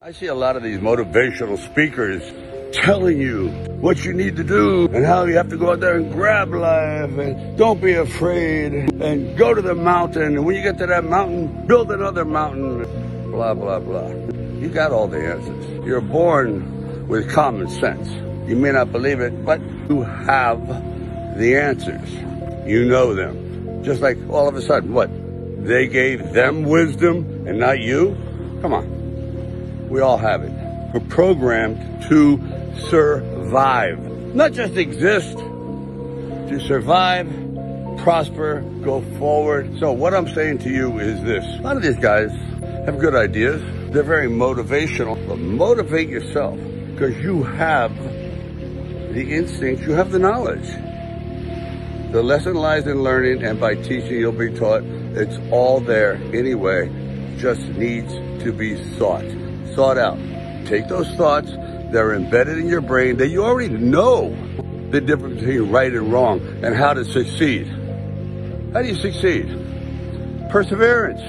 I see a lot of these motivational speakers telling you what you need to do and how you have to go out there and grab life and don't be afraid and go to the mountain. And when you get to that mountain, build another mountain, blah, blah, blah. You got all the answers. You're born with common sense. You may not believe it, but you have the answers. You know them. Just like all of a sudden, what? They gave them wisdom and not you? Come on. We all have it. We're programmed to survive, not just exist, to survive, prosper, go forward. So what I'm saying to you is this. A lot of these guys have good ideas. They're very motivational, but motivate yourself because you have the instincts, you have the knowledge. The lesson lies in learning, and by teaching you'll be taught. It's all there anyway, just needs to be sought out. Take those thoughts, they're embedded in your brain, that you already know the difference between right and wrong and how to succeed. How do you succeed? Perseverance.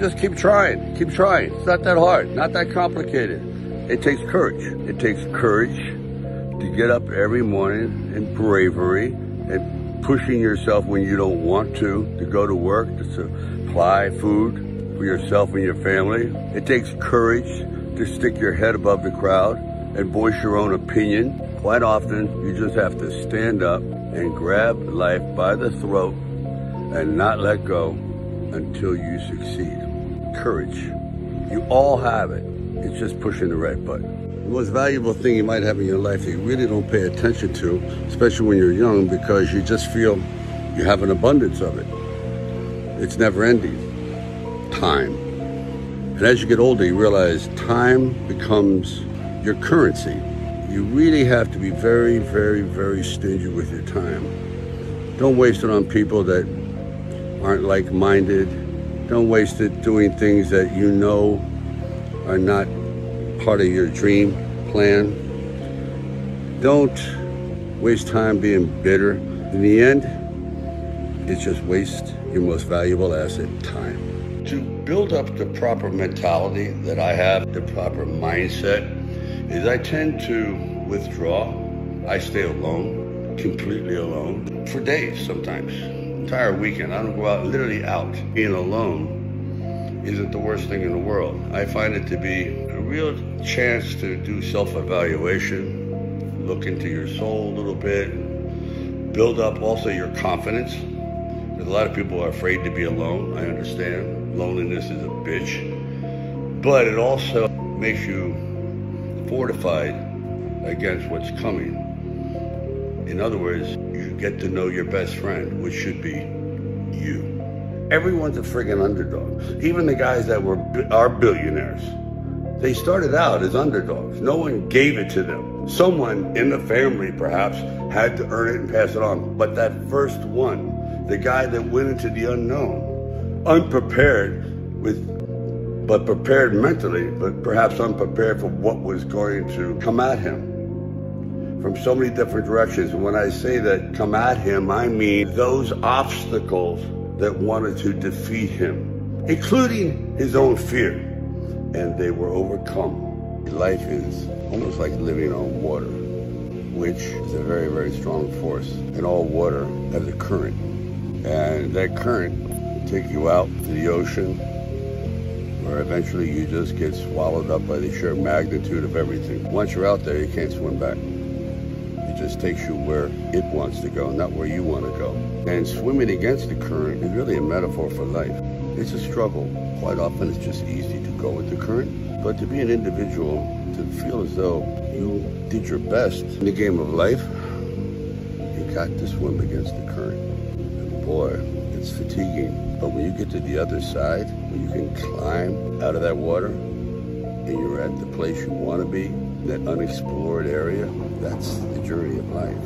Just keep trying, keep trying. It's not that hard, not that complicated. It takes courage. It takes courage to get up every morning, and bravery and pushing yourself when you don't want to go to work, to supply food for yourself and your family. It takes courage to stick your head above the crowd and voice your own opinion. Quite often, you just have to stand up and grab life by the throat and not let go until you succeed. Courage. You all have it. It's just pushing the right button. The most valuable thing you might have in your life that you really don't pay attention to, especially when you're young, because you just feel you have an abundance of it. It's never ending. Time. And as you get older, you realize time becomes your currency. You really have to be very, very, very stingy with your time. Don't waste it on people that aren't like-minded. Don't waste it doing things that you know are not part of your dream plan. Don't waste time being bitter. In the end, it's just waste your most valuable asset, time. To build up the proper mentality that I have, the proper mindset, is I tend to withdraw. I stay alone, completely alone, for days sometimes, entire weekend. I don't go out, literally out. Being alone isn't the worst thing in the world. I find it to be a real chance to do self-evaluation, look into your soul a little bit, build up also your confidence. A lot of people are afraid to be alone. I understand. Loneliness is a bitch. But it also makes you fortified against what's coming. In other words, you get to know your best friend, which should be you. Everyone's a friggin' underdog. Even the guys that are billionaires. They started out as underdogs. No one gave it to them. Someone in the family, perhaps, had to earn it and pass it on. But that first one, the guy that went into the unknown, unprepared but prepared mentally, but perhaps unprepared for what was going to come at him from so many different directions. And when I say that come at him, I mean those obstacles that wanted to defeat him, including his own fear, and they were overcome. Life is almost like living on water, which is a very, very strong force. And all water has a current. And that current will take you out to the ocean, where eventually you just get swallowed up by the sheer magnitude of everything. Once you're out there, you can't swim back. It just takes you where it wants to go, not where you want to go. And swimming against the current is really a metaphor for life. It's a struggle. Quite often it's just easy to go with the current, but to be an individual, to feel as though you did your best in the game of life, you got to swim against the current. And boy, it's fatiguing. But when you get to the other side, when you can climb out of that water and you're at the place you want to be, that unexplored area, that's the journey of life.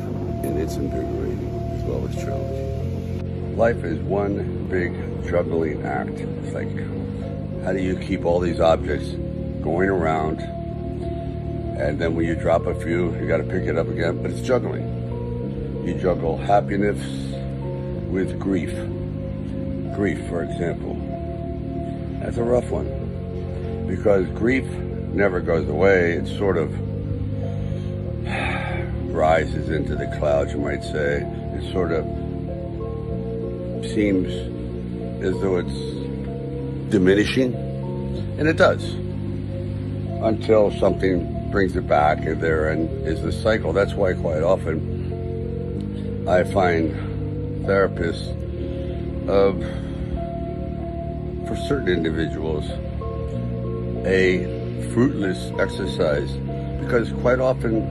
And it's invigorating as well as challenging. Life is one big juggling act. It's like, how do you keep all these objects going around? And then when you drop a few, you got to pick it up again, but it's juggling. You juggle happiness with grief. Grief, for example, that's a rough one, because grief never goes away. It sort of rises into the clouds, you might say. It sort of seems as though it's diminishing, and it does, until something brings it back, and therein is the cycle. That's why quite often I find therapists for certain individuals, a fruitless exercise, because quite often